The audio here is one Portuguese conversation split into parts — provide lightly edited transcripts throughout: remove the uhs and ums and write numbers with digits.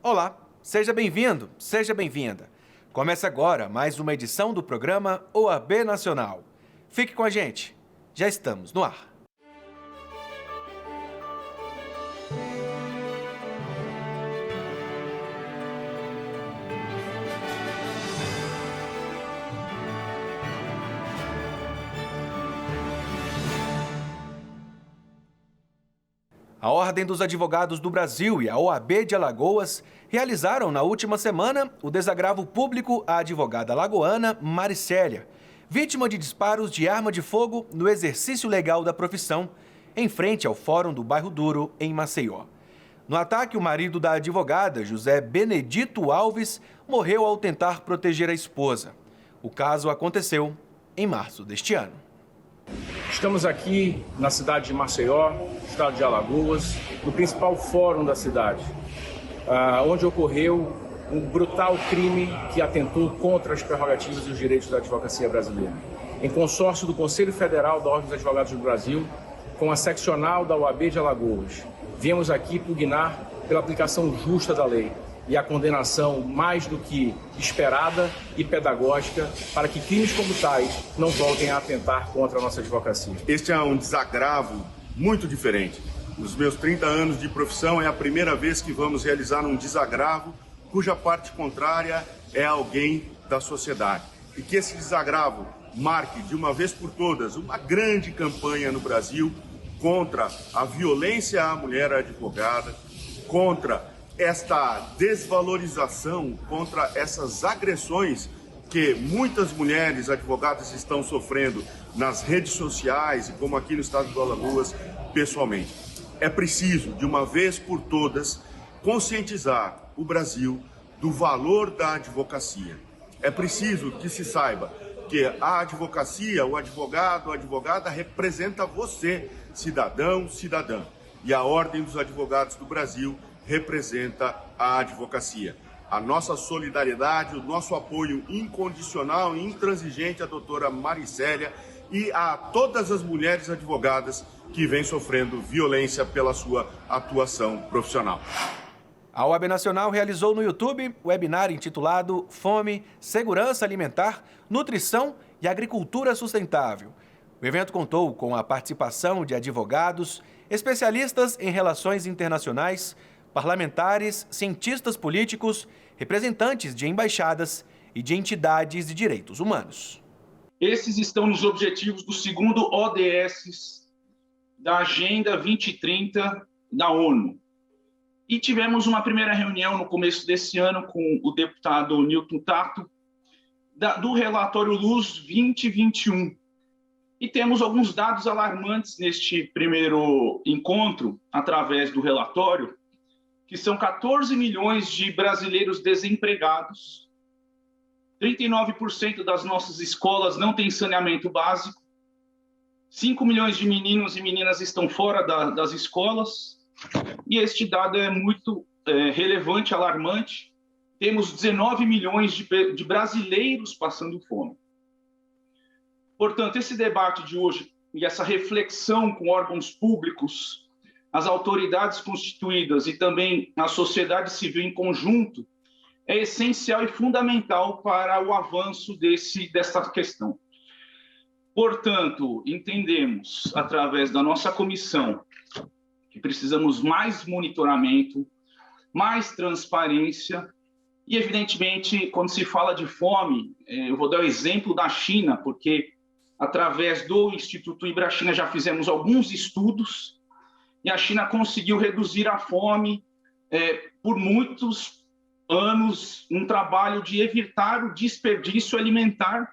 Olá, seja bem-vindo, seja bem-vinda. Começa agora mais uma edição do programa OAB Nacional. Fique com a gente, já estamos no ar. A Ordem dos Advogados do Brasil e a OAB de Alagoas realizaram na última semana o desagravo público à advogada alagoana Maricélia, vítima de disparos de arma de fogo no exercício legal da profissão, em frente ao Fórum do Bairro Duro, em Maceió. No ataque, o marido da advogada, José Benedito Alves, morreu ao tentar proteger a esposa. O caso aconteceu em março deste ano. Estamos aqui na cidade de Maceió, estado de Alagoas, no principal fórum da cidade, onde ocorreu um brutal crime que atentou contra as prerrogativas e os direitos da advocacia brasileira. Em consórcio do Conselho Federal da Ordem dos Advogados do Brasil, com a seccional da OAB de Alagoas, viemos aqui pugnar pela aplicação justa da lei e a condenação mais do que esperada e pedagógica para que crimes como tais não voltem a atentar contra a nossa advocacia. Este é um desagravo muito diferente. Nos meus 30 anos de profissão é a primeira vez que vamos realizar um desagravo cuja parte contrária é alguém da sociedade. E que esse desagravo marque de uma vez por todas uma grande campanha no Brasil contra a violência à mulher advogada, contra esta desvalorização, contra essas agressões que muitas mulheres advogadas estão sofrendo nas redes sociais e como aqui no estado do Alagoas, pessoalmente. É preciso, de uma vez por todas, conscientizar o Brasil do valor da advocacia. É preciso que se saiba que a advocacia, o advogado, a advogada representa você, cidadão, cidadã. E a Ordem dos Advogados do Brasil representa a advocacia. A nossa solidariedade, o nosso apoio incondicional e intransigente à doutora Maricélia e a todas as mulheres advogadas que vêm sofrendo violência pela sua atuação profissional. A OAB Nacional realizou no YouTube o webinar intitulado Fome, Segurança Alimentar, Nutrição e Agricultura Sustentável. O evento contou com a participação de advogados, especialistas em relações internacionais, parlamentares, cientistas políticos, representantes de embaixadas e de entidades de direitos humanos. Esses estão nos objetivos do segundo ODS da Agenda 2030 da ONU. E tivemos uma primeira reunião no começo desse ano com o deputado Newton Tato, do relatório Luz 2021. E temos alguns dados alarmantes neste primeiro encontro, através do relatório, que são 14 milhões de brasileiros desempregados, 39% das nossas escolas não têm saneamento básico, 5 milhões de meninos e meninas estão fora das escolas, e este dado é muito relevante, alarmante. Temos 19 milhões de brasileiros passando fome. Portanto, esse debate de hoje e essa reflexão com órgãos públicos, as autoridades constituídas e também a sociedade civil em conjunto, é essencial e fundamental para o avanço dessa questão. Portanto, entendemos, através da nossa comissão, que precisamos mais monitoramento, mais transparência e, evidentemente, quando se fala de fome, eu vou dar o exemplo da China, porque, através do Instituto Ibrachina, já fizemos alguns estudos e a China conseguiu reduzir a fome por muitos anos, um trabalho de evitar o desperdício alimentar.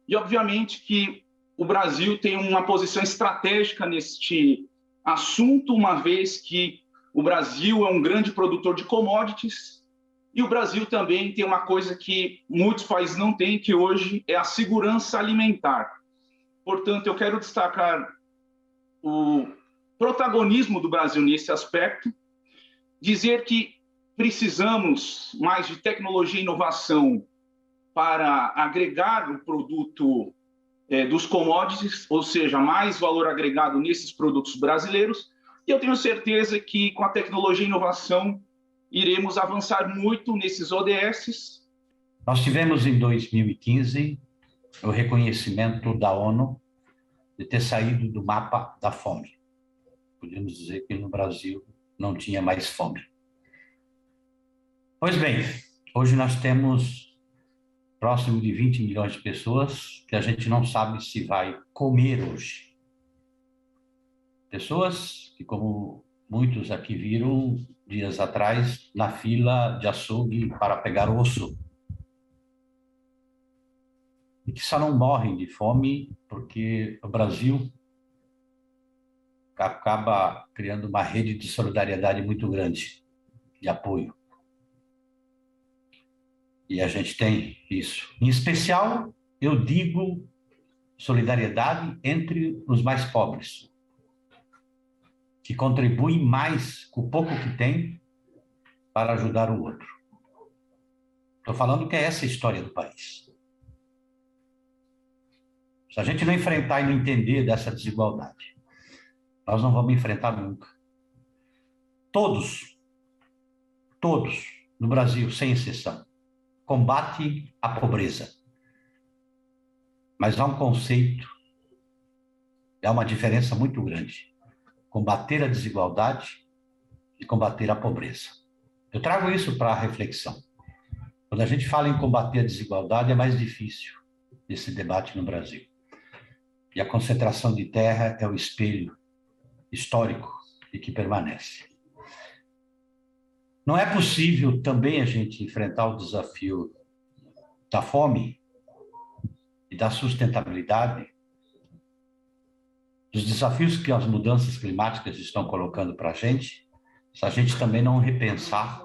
E, obviamente, que o Brasil tem uma posição estratégica neste assunto, uma vez que o Brasil é um grande produtor de commodities e o Brasil também tem uma coisa que muitos países não têm, que hoje é a segurança alimentar. Portanto, eu quero destacar o protagonismo do Brasil nesse aspecto, dizer que precisamos mais de tecnologia e inovação para agregar o produto dos commodities, ou seja, mais valor agregado nesses produtos brasileiros, e eu tenho certeza que com a tecnologia e inovação iremos avançar muito nesses ODSs. Nós tivemos em 2015 o reconhecimento da ONU de ter saído do mapa da fome. Podemos dizer que no Brasil não tinha mais fome. Pois bem, hoje nós temos próximo de 20 milhões de pessoas que a gente não sabe se vai comer hoje. Pessoas que, como muitos aqui viram dias atrás, na fila de açougue para pegar osso. E que só não morrem de fome porque o Brasil acaba criando uma rede de solidariedade muito grande, de apoio. E a gente tem isso. Em especial, eu digo solidariedade entre os mais pobres, que contribuem mais com o pouco que tem para ajudar o outro. Estou falando que é essa a história do país. Se a gente não enfrentar e não entender dessa desigualdade, nós não vamos enfrentar nunca. Todos no Brasil, sem exceção, combatem a pobreza. Mas há um conceito, há uma diferença muito grande. Combater a desigualdade e combater a pobreza. Eu trago isso para a reflexão. Quando a gente fala em combater a desigualdade, é mais difícil esse debate no Brasil. E a concentração de terra é o espelho histórico e que permanece. Não é possível também a gente enfrentar o desafio da fome e da sustentabilidade, dos desafios que as mudanças climáticas estão colocando para a gente, se a gente também não repensar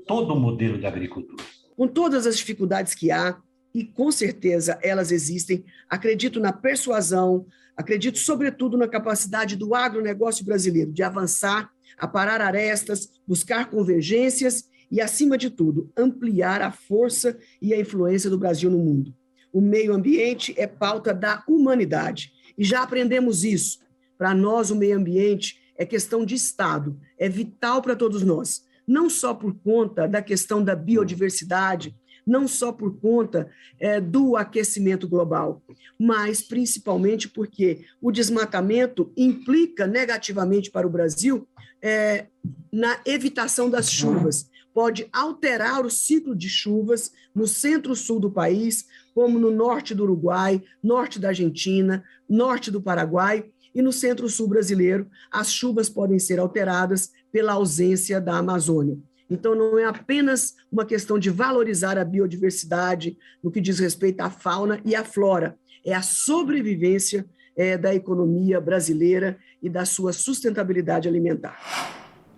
todo o modelo da agricultura. Com todas as dificuldades que há, e com certeza elas existem, acredito na persuasão, acredito sobretudo na capacidade do agronegócio brasileiro de avançar, aparar arestas, buscar convergências e, acima de tudo, ampliar a força e a influência do Brasil no mundo. O meio ambiente é pauta da humanidade e já aprendemos isso. Para nós, o meio ambiente é questão de Estado, é vital para todos nós, não só por conta da questão da biodiversidade, não só por conta do aquecimento global, mas principalmente porque o desmatamento implica negativamente para o Brasil na evitação das chuvas. Pode alterar o ciclo de chuvas no centro-sul do país, como no norte do Uruguai, norte da Argentina, norte do Paraguai, e no centro-sul brasileiro, as chuvas podem ser alteradas pela ausência da Amazônia. Então, não é apenas uma questão de valorizar a biodiversidade no que diz respeito à fauna e à flora, é a sobrevivência da economia brasileira e da sua sustentabilidade alimentar.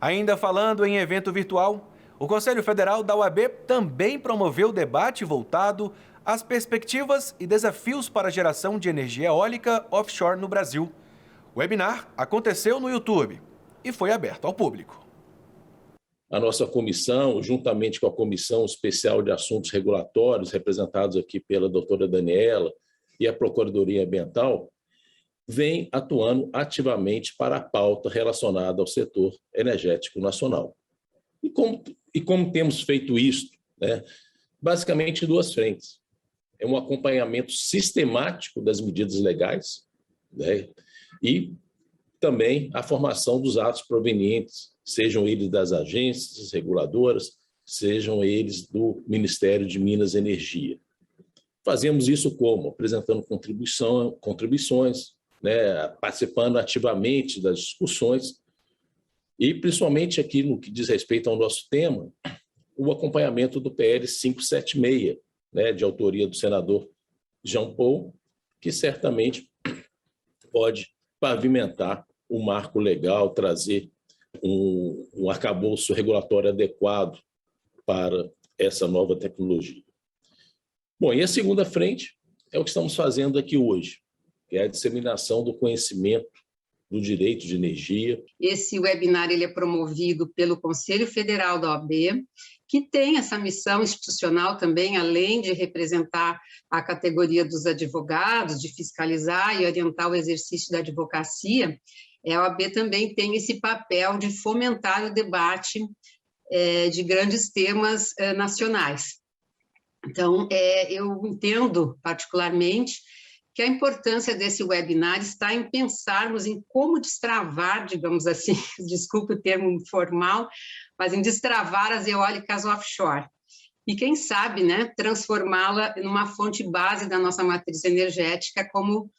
Ainda falando em evento virtual, o Conselho Federal da UAB também promoveu debate voltado às perspectivas e desafios para a geração de energia eólica offshore no Brasil. O webinar aconteceu no YouTube e foi aberto ao público. A nossa comissão, juntamente com a Comissão Especial de Assuntos Regulatórios, representados aqui pela doutora Daniela, e a Procuradoria Ambiental, vem atuando ativamente para a pauta relacionada ao setor energético nacional. E como temos feito isso? Basicamente, em duas frentes. É um acompanhamento sistemático das medidas legais, e também a formação dos atos provenientes, sejam eles das agências reguladoras, sejam eles do Ministério de Minas e Energia. Fazemos isso como? Apresentando contribuições, participando ativamente das discussões e, principalmente aqui no que diz respeito ao nosso tema, o acompanhamento do PL 576, de autoria do senador Jean Paul, que certamente pode pavimentar o marco legal, trazer um arcabouço regulatório adequado para essa nova tecnologia. Bom, e a segunda frente é o que estamos fazendo aqui hoje, que é a disseminação do conhecimento do direito de energia. Esse webinar ele é promovido pelo Conselho Federal da OAB, que tem essa missão institucional também, além de representar a categoria dos advogados, de fiscalizar e orientar o exercício da advocacia. A OAB também tem esse papel de fomentar o debate de grandes temas nacionais. Então, eu entendo particularmente que a importância desse webinar está em pensarmos em como destravar, digamos assim, desculpe o termo formal, mas em destravar as eólicas offshore. E quem sabe, né, transformá-la numa fonte base da nossa matriz energética, como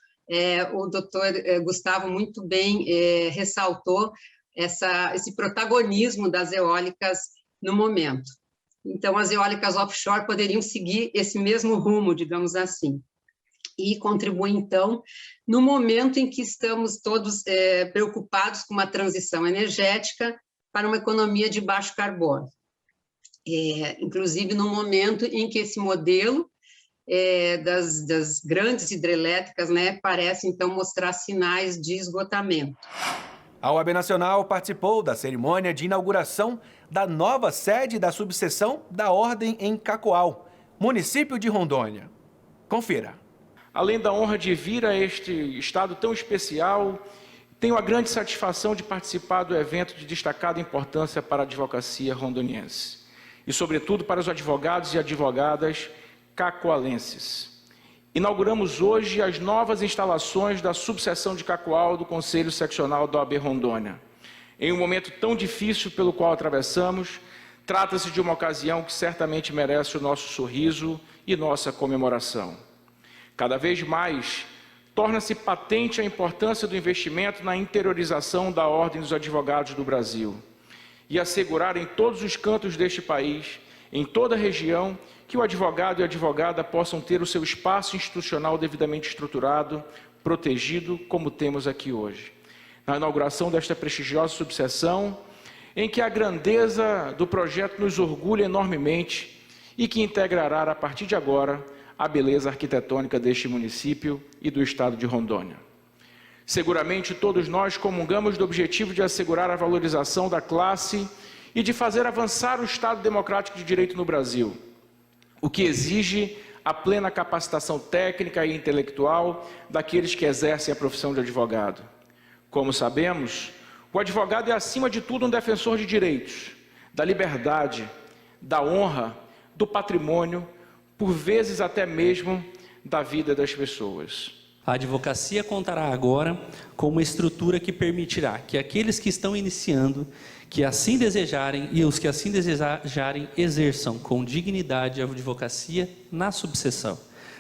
o doutor Gustavo muito bem ressaltou, esse protagonismo das eólicas no momento. Então, as eólicas offshore poderiam seguir esse mesmo rumo, digamos assim, e contribuir, então, no momento em que estamos todos preocupados com uma transição energética para uma economia de baixo carbono. Inclusive, no momento em que esse modelo das grandes hidrelétricas, né, parece, então, mostrar sinais de esgotamento. A OAB Nacional participou da cerimônia de inauguração da nova sede da subseção da Ordem em Cacoal, município de Rondônia. Confira. Além da honra de vir a este estado tão especial, tenho a grande satisfação de participar do evento de destacada importância para a advocacia rondoniense e, sobretudo, para os advogados e advogadas cacoalenses. Inauguramos hoje as novas instalações da subseção de Cacoal do Conselho Seccional da OAB Rondônia. Em um momento tão difícil pelo qual atravessamos, trata-se de uma ocasião que certamente merece o nosso sorriso e nossa comemoração. Cada vez mais, torna-se patente a importância do investimento na interiorização da Ordem dos Advogados do Brasil e assegurar em todos os cantos deste país, em toda a região, que o advogado e a advogada possam ter o seu espaço institucional devidamente estruturado, protegido, como temos aqui hoje. Na inauguração desta prestigiosa subseção, em que a grandeza do projeto nos orgulha enormemente e que integrará, a partir de agora, a beleza arquitetônica deste município e do estado de Rondônia. Seguramente todos nós comungamos do objetivo de assegurar a valorização da classe e de fazer avançar o Estado democrático de direito no Brasil, o que exige a plena capacitação técnica e intelectual daqueles que exercem a profissão de advogado. Como sabemos, o advogado é, acima de tudo, um defensor de direitos, da liberdade, da honra, do patrimônio, por vezes até mesmo da vida das pessoas. A advocacia contará agora com uma estrutura que permitirá que aqueles que estão iniciando, que assim desejarem e os que assim desejarem, exerçam com dignidade a advocacia na subseção.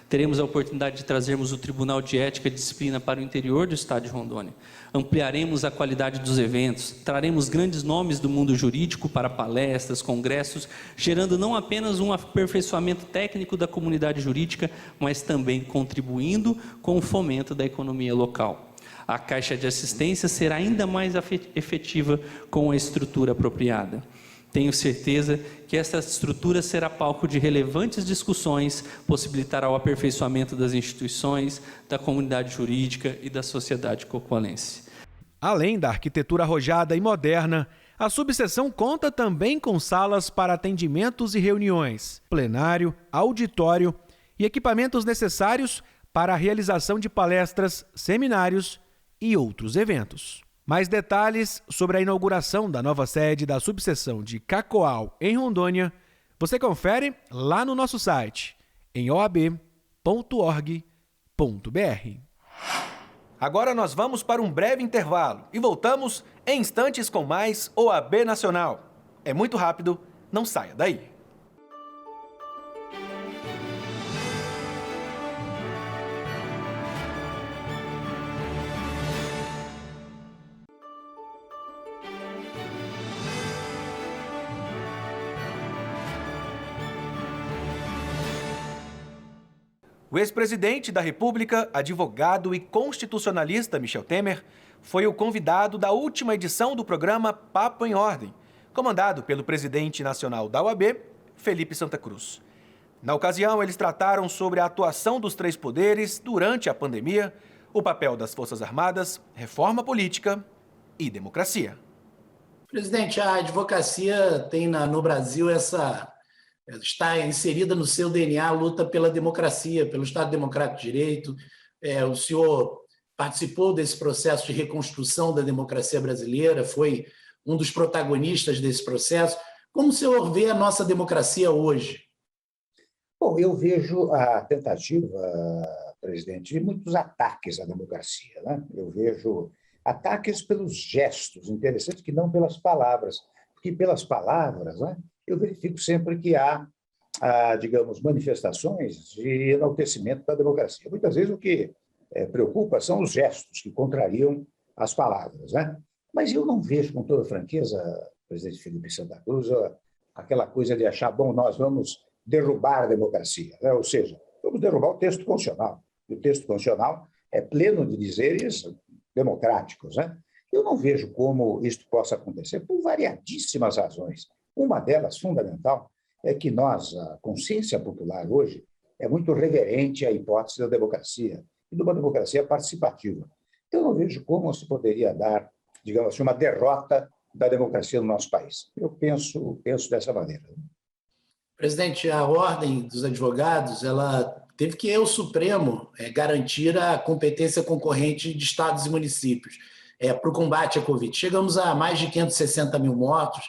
Teremos a oportunidade de trazermos o Tribunal de Ética e Disciplina para o interior do estado de Rondônia. Ampliaremos a qualidade dos eventos, traremos grandes nomes do mundo jurídico para palestras, congressos, gerando não apenas um aperfeiçoamento técnico da comunidade jurídica, mas também contribuindo com o fomento da economia local. A Caixa de Assistência será ainda mais efetiva com a estrutura apropriada. Tenho certeza que essa estrutura será palco de relevantes discussões, possibilitará o aperfeiçoamento das instituições, da comunidade jurídica e da sociedade cocoalense. Além da arquitetura arrojada e moderna, a subseção conta também com salas para atendimentos e reuniões, plenário, auditório e equipamentos necessários para a realização de palestras, seminários e outros eventos. Mais detalhes sobre a inauguração da nova sede da subseção de Cacoal, em Rondônia, você confere lá no nosso site, em oab.org.br. Agora nós vamos para um breve intervalo e voltamos em instantes com mais OAB Nacional. É muito rápido, não saia daí. O ex-presidente da República, advogado e constitucionalista Michel Temer, foi o convidado da última edição do programa Papo em Ordem, comandado pelo presidente nacional da OAB, Felipe Santa Cruz. Na ocasião, eles trataram sobre a atuação dos três poderes durante a pandemia, o papel das Forças Armadas, reforma política e democracia. Presidente, a advocacia tem no Brasil está inserida no seu DNA a luta pela democracia, pelo Estado Democrático de Direito. O senhor participou desse processo de reconstrução da democracia brasileira, foi um dos protagonistas desse processo. Como o senhor vê a nossa democracia hoje? Bom, eu vejo a tentativa, presidente, de muitos ataques à democracia, né? Eu vejo ataques pelos gestos interessantes, que não pelas palavras, porque pelas palavras, né, eu verifico sempre que há, digamos, manifestações de enaltecimento da democracia. Muitas vezes o que preocupa são os gestos que contrariam as palavras, né? Mas eu não vejo, com toda franqueza, presidente Felipe Santa Cruz, aquela coisa de achar, bom, nós vamos derrubar a democracia, né? Ou seja, vamos derrubar o texto constitucional. E o texto constitucional é pleno de dizeres democráticos, né? Eu não vejo como isto possa acontecer por variadíssimas razões. Uma delas, fundamental, é que nós, a consciência popular hoje, é muito reverente à hipótese da democracia e de uma democracia participativa. Eu não vejo como se poderia dar, digamos assim, uma derrota da democracia no nosso país. Eu penso dessa maneira. Presidente, a Ordem dos Advogados, ela teve que o Supremo garantir a competência concorrente de estados e municípios para o combate à Covid. Chegamos a mais de 560 mil mortos.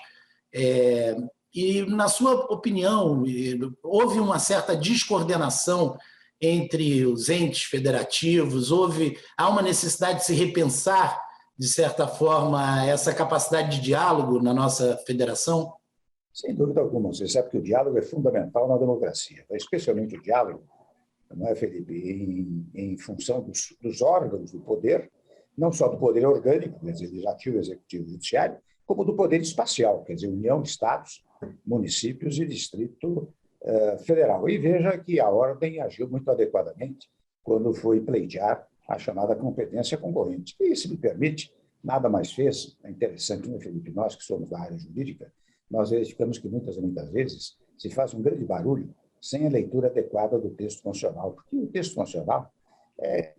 E, na sua opinião, houve uma certa descoordenação entre os entes federativos? Há uma necessidade de se repensar, de certa forma, essa capacidade de diálogo na nossa federação? Sem dúvida alguma. Você sabe que o diálogo é fundamental na democracia, especialmente o diálogo, não é, Felipe, em função dos órgãos do poder, não só do poder orgânico, quer dizer, legislativo, executivo e judiciário, como do poder espacial, quer dizer, União, Estados, municípios e Distrito Federal. E veja que a Ordem agiu muito adequadamente quando foi pleitear a chamada competência concorrente. E, se me permite, nada mais fez, é interessante, né, Felipe, nós que somos da área jurídica, nós verificamos que muitas vezes se faz um grande barulho sem a leitura adequada do texto constitucional, porque o texto constitucional é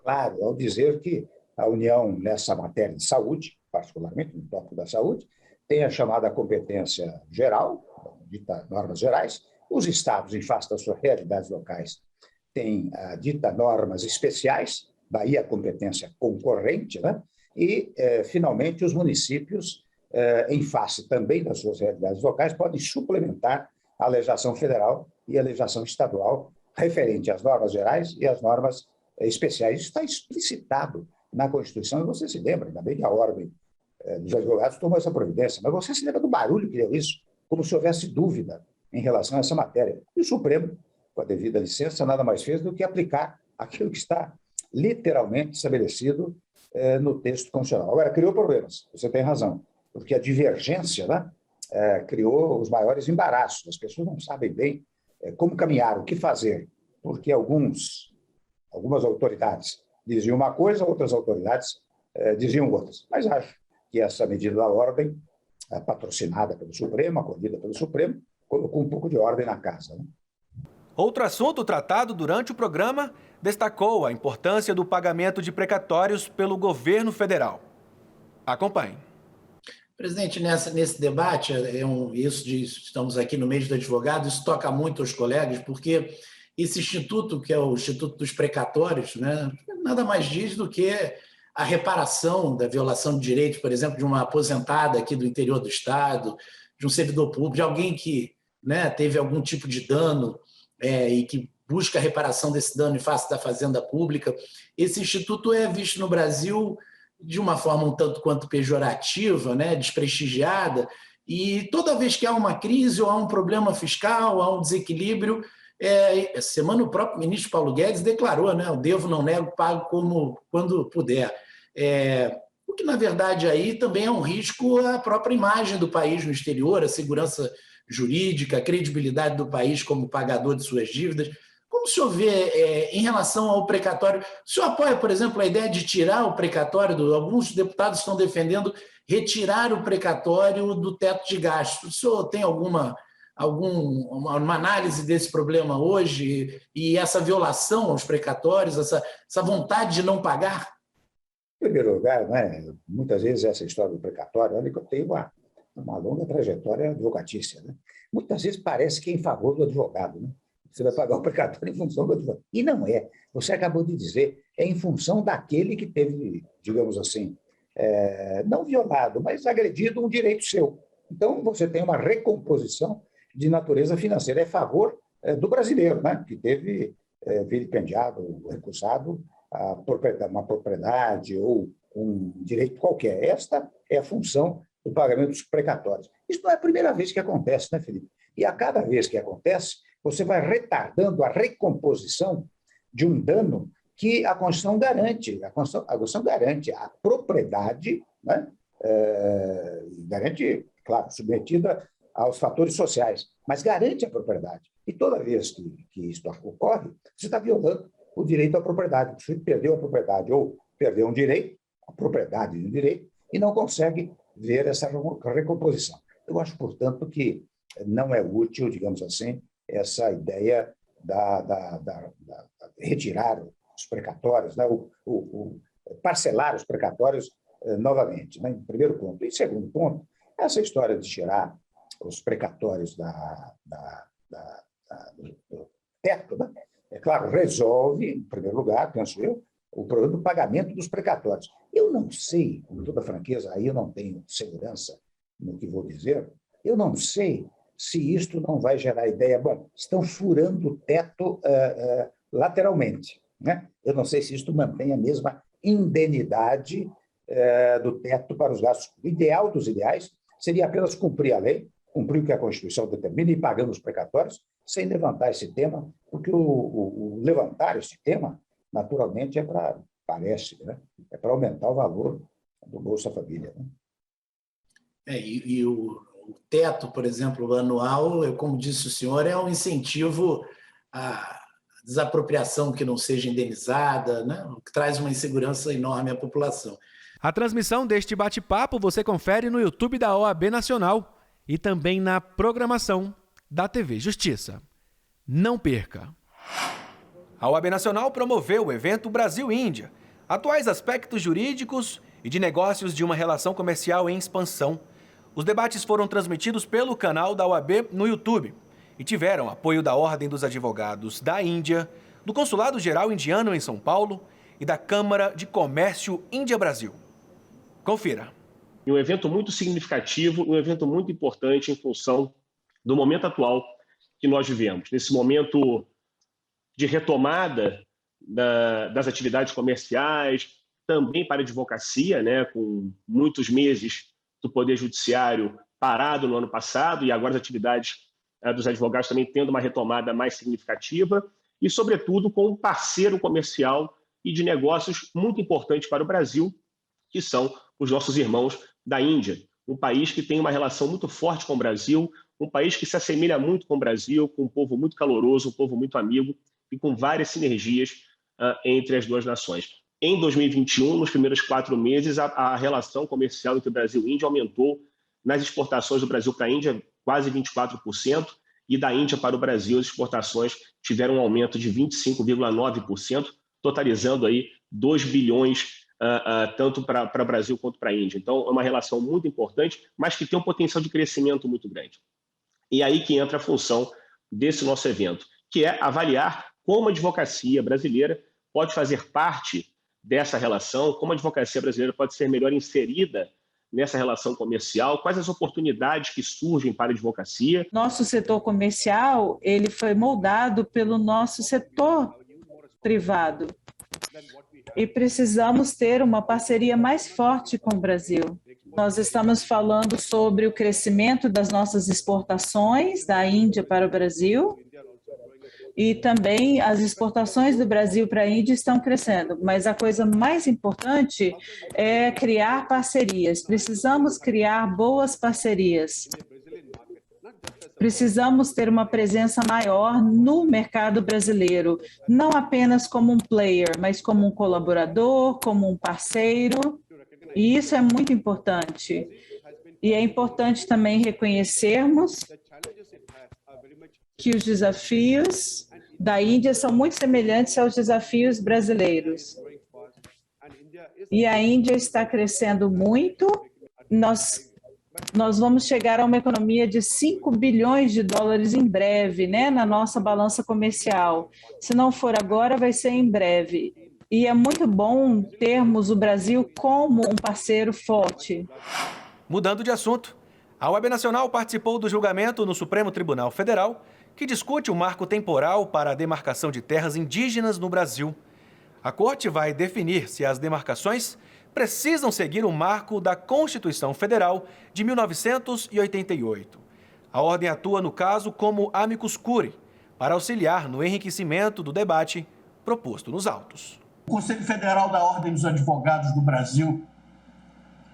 claro ao dizer que a União, nessa matéria de saúde, particularmente no tópico da saúde, tem a chamada competência geral, dita normas gerais, os estados, em face das suas realidades locais, têm a dita normas especiais, daí a competência concorrente, né? E, finalmente, os municípios, em face também das suas realidades locais, podem suplementar a legislação federal e a legislação estadual referente às normas gerais e às normas especiais. Isso está explicitado na Constituição, e você se lembra, ainda bem que a Ordem dos Advogados tomou essa providência, mas você se lembra do barulho que deu isso, como se houvesse dúvida em relação a essa matéria. E o Supremo, com a devida licença, nada mais fez do que aplicar aquilo que está literalmente estabelecido no texto constitucional. Agora, criou problemas, você tem razão, porque a divergência, né, criou os maiores embaraços. As pessoas não sabem bem como caminhar, o que fazer, porque algumas autoridades diziam uma coisa, outras autoridades diziam outras. Mas acho que essa medida da Ordem, patrocinada pelo Supremo, acolhida pelo Supremo, colocou um pouco de ordem na casa, né? Outro assunto tratado durante o programa destacou a importância do pagamento de precatórios pelo governo federal. Acompanhe. Presidente, nesse debate, estamos aqui no mês do advogado, isso toca muito aos colegas, porque esse instituto, que é o Instituto dos Precatórios, né, nada mais diz do que a reparação da violação de direitos, por exemplo, de uma aposentada aqui do interior do Estado, de um servidor público, de alguém que, né, teve algum tipo de dano e que busca a reparação desse dano em face da fazenda pública. Esse instituto é visto no Brasil de uma forma um tanto quanto pejorativa, né, desprestigiada, e toda vez que há uma crise ou há um problema fiscal, há um desequilíbrio, essa semana o próprio ministro Paulo Guedes declarou, né, eu devo, não nego, pago quando puder. O que, na verdade, aí também é um risco à própria imagem do país no exterior, a segurança jurídica, a credibilidade do país como pagador de suas dívidas. Como o senhor vê em relação ao precatório? O senhor apoia, por exemplo, a ideia de tirar o precatório? Alguns deputados estão defendendo retirar o precatório do teto de gastos. O senhor tem alguma análise desse problema hoje e essa violação aos precatórios, essa vontade de não pagar? Em primeiro lugar, né, muitas vezes essa história do precatório, olha que eu tenho uma longa trajetória advocatícia, né? Muitas vezes parece que é em favor do advogado, né? Você vai pagar o precatório em função do advogado. E não é. Você acabou de dizer, é em função daquele que teve, digamos assim, não violado, mas agredido um direito seu. Então, você tem uma recomposição de natureza financeira. É a favor do brasileiro, né, que teve vilipendiado, recusado uma propriedade ou um direito qualquer. Esta é a função do pagamento dos precatórios. Isso não é a primeira vez que acontece, né, Felipe? E a cada vez que acontece, você vai retardando a recomposição de um dano que a Constituição garante. A Constituição garante a propriedade, né? Garante, claro, submetida aos fatores sociais, mas garante a propriedade. E toda vez que isso ocorre, você está violando o direito à propriedade. Você perdeu a propriedade ou perdeu um direito, a propriedade de um direito, e não consegue ver essa recomposição. Eu acho, portanto, que não é útil, digamos assim, essa ideia de retirar os precatórios, né? Parcelar os precatórios novamente, né? Em primeiro ponto. E segundo ponto, essa história de tirar os precatórios do teto, né? É claro, resolve, em primeiro lugar, penso eu, o problema do pagamento dos precatórios. Eu não sei, com toda franqueza, aí eu não tenho segurança no que vou dizer, eu não sei se isto não vai gerar ideia, bom, estão furando o teto lateralmente, né? Eu não sei se isto mantém a mesma indenidade do teto para os gastos. O ideal dos ideais seria apenas cumprir a lei, cumprir o que a Constituição determina e pagando os precatórios, sem levantar esse tema, porque o levantar esse tema, naturalmente, parece, né? É para aumentar o valor do Bolsa Família, né? E o teto, por exemplo, anual, como disse o senhor, é um incentivo à desapropriação que não seja indenizada, né? O que traz uma insegurança enorme à população. A transmissão deste bate-papo você confere no YouTube da OAB Nacional e também na programação da TV Justiça. Não perca! A OAB Nacional promoveu o evento Brasil-Índia, atuais aspectos jurídicos e de negócios de uma relação comercial em expansão. Os debates foram transmitidos pelo canal da OAB no YouTube e tiveram apoio da Ordem dos Advogados da Índia, do Consulado Geral Indiano em São Paulo e da Câmara de Comércio Índia-Brasil. Confira. Um evento muito significativo, um evento muito importante em função do momento atual que nós vivemos. Nesse momento de retomada das atividades comerciais, também para a advocacia, né, com muitos meses do Poder Judiciário parado no ano passado e agora as atividades dos advogados também tendo uma retomada mais significativa e, sobretudo, com um parceiro comercial e de negócios muito importante para o Brasil, que são os nossos irmãos da Índia, um país que tem uma relação muito forte com o Brasil, um país que se assemelha muito com o Brasil, com um povo muito caloroso, um povo muito amigo e com várias sinergias entre as duas nações. Em 2021, nos primeiros 4 meses, a relação comercial entre Brasil e Índia aumentou nas exportações do Brasil para a Índia quase 24%, e da Índia para o Brasil as exportações tiveram um aumento de 25,9%, totalizando aí 2 bilhões tanto para o Brasil quanto para a Índia. Então, é uma relação muito importante, mas que tem um potencial de crescimento muito grande. E aí que entra a função desse nosso evento, que é avaliar como a advocacia brasileira pode fazer parte dessa relação, como a advocacia brasileira pode ser melhor inserida nessa relação comercial, quais as oportunidades que surgem para a advocacia. Nosso setor comercial, ele foi moldado pelo nosso setor privado e precisamos ter uma parceria mais forte com o Brasil. Nós estamos falando sobre o crescimento das nossas exportações da Índia para o Brasil e também as exportações do Brasil para a Índia estão crescendo, mas a coisa mais importante é criar parcerias. Precisamos criar boas parcerias. Precisamos ter uma presença maior no mercado brasileiro, não apenas como um player, mas como um colaborador, como um parceiro, e isso é muito importante. E é importante também reconhecermos que os desafios da Índia são muito semelhantes aos desafios brasileiros. E a Índia está crescendo muito. Nós vamos chegar a uma economia de 5 bilhões de dólares em breve, né, na nossa balança comercial. Se não for agora, vai ser em breve. E é muito bom termos o Brasil como um parceiro forte. Mudando de assunto, a OAB Nacional participou do julgamento no Supremo Tribunal Federal, que discute o marco temporal para a demarcação de terras indígenas no Brasil. A Corte vai definir se as demarcações precisam seguir o marco da Constituição Federal de 1988. A ordem atua no caso como amicus curiae, para auxiliar no enriquecimento do debate proposto nos autos. O Conselho Federal da Ordem dos Advogados do Brasil,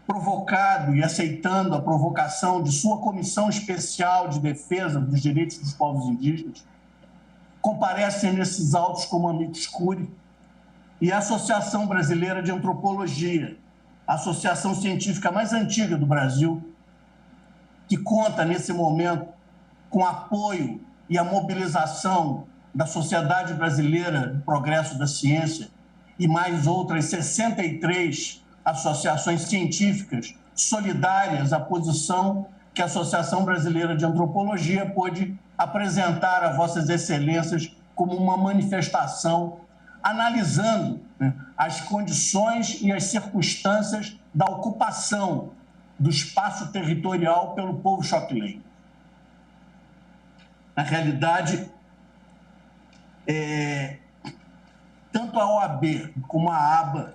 provocado e aceitando a provocação de sua Comissão Especial de Defesa dos Direitos dos Povos Indígenas, comparecem nesses autos como amicus curiae e a Associação Brasileira de Antropologia, a associação científica mais antiga do Brasil, que conta, nesse momento, com apoio e a mobilização da Sociedade Brasileira do Progresso da Ciência e mais outras 63 associações científicas solidárias à posição que a Associação Brasileira de Antropologia pôde apresentar a Vossas Excelências como uma manifestação analisando, as condições e as circunstâncias da ocupação do espaço territorial pelo povo Xoklen. Na realidade, tanto a OAB como a ABA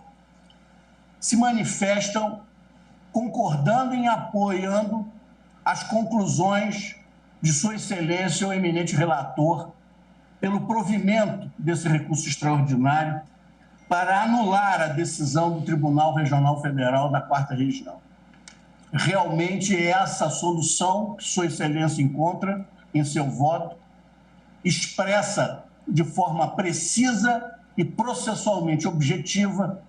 se manifestam concordando e apoiando as conclusões de Sua Excelência, o eminente relator, pelo provimento desse recurso extraordinário para anular a decisão do Tribunal Regional Federal da 4ª Região. Realmente é essa a solução que Sua Excelência encontra em seu voto, expressa de forma precisa e processualmente objetiva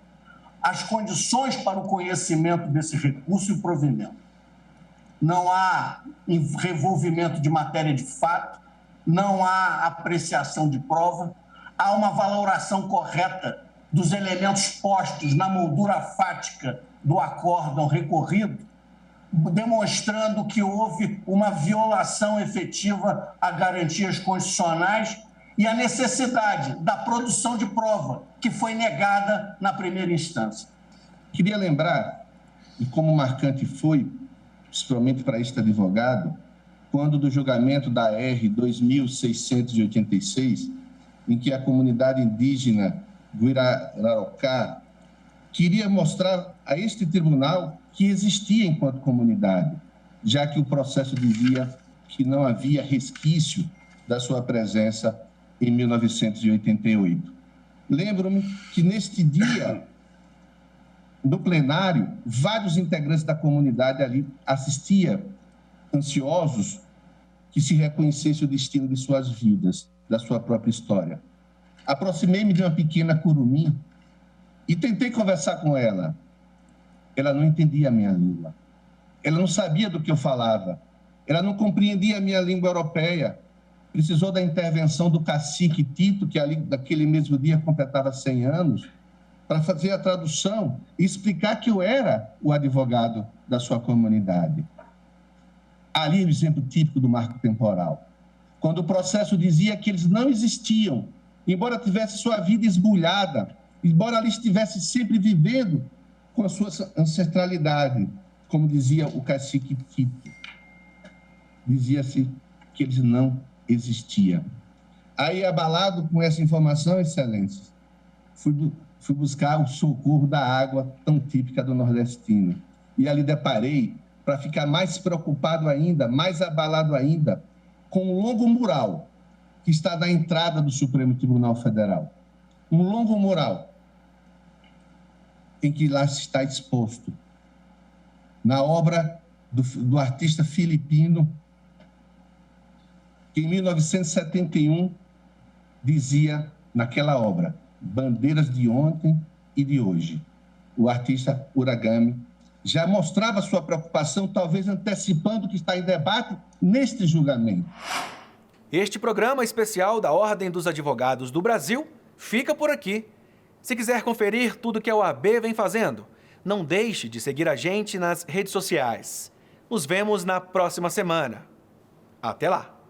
as condições para o conhecimento desse recurso e o provimento. Não há revolvimento de matéria de fato, não há apreciação de prova, há uma valoração correta dos elementos postos na moldura fática do acórdão recorrido, demonstrando que houve uma violação efetiva a garantias constitucionais e a necessidade da produção de prova, que foi negada na primeira instância. Queria lembrar, e como marcante foi, principalmente para este advogado, quando do julgamento da R 2686, em que a comunidade indígena Guirararocá queria mostrar a este tribunal que existia enquanto comunidade, já que o processo dizia que não havia resquício da sua presença em 1988. Lembro-me que neste dia, no plenário, vários integrantes da comunidade ali assistiam, ansiosos, que se reconhecesse o destino de suas vidas, da sua própria história. Aproximei-me de uma pequena curumim e tentei conversar com ela. Ela não entendia a minha língua. Ela não sabia do que eu falava. Ela não compreendia a minha língua europeia. Precisou da intervenção do cacique Tito, que ali, naquele mesmo dia completava 100 anos, para fazer a tradução e explicar que eu era o advogado da sua comunidade. Ali é o exemplo típico do marco temporal. Quando o processo dizia que eles não existiam, embora tivesse sua vida esbulhada, embora ali estivesse sempre vivendo com a sua ancestralidade, como dizia o cacique Tito. Dizia-se que eles não existiam. Aí, abalado com essa informação, Excelência, fui buscar o socorro da água tão típica do nordestino. E ali deparei, para ficar mais preocupado ainda, mais abalado ainda, com um longo mural que está na entrada do Supremo Tribunal Federal. Um longo mural em que lá está exposto, na obra do artista filipino, que em 1971 dizia naquela obra, bandeiras de ontem e de hoje. O artista Uragami já mostrava sua preocupação, talvez antecipando o que está em debate neste julgamento. Este programa especial da Ordem dos Advogados do Brasil fica por aqui. Se quiser conferir tudo que a OAB vem fazendo, não deixe de seguir a gente nas redes sociais. Nos vemos na próxima semana. Até lá!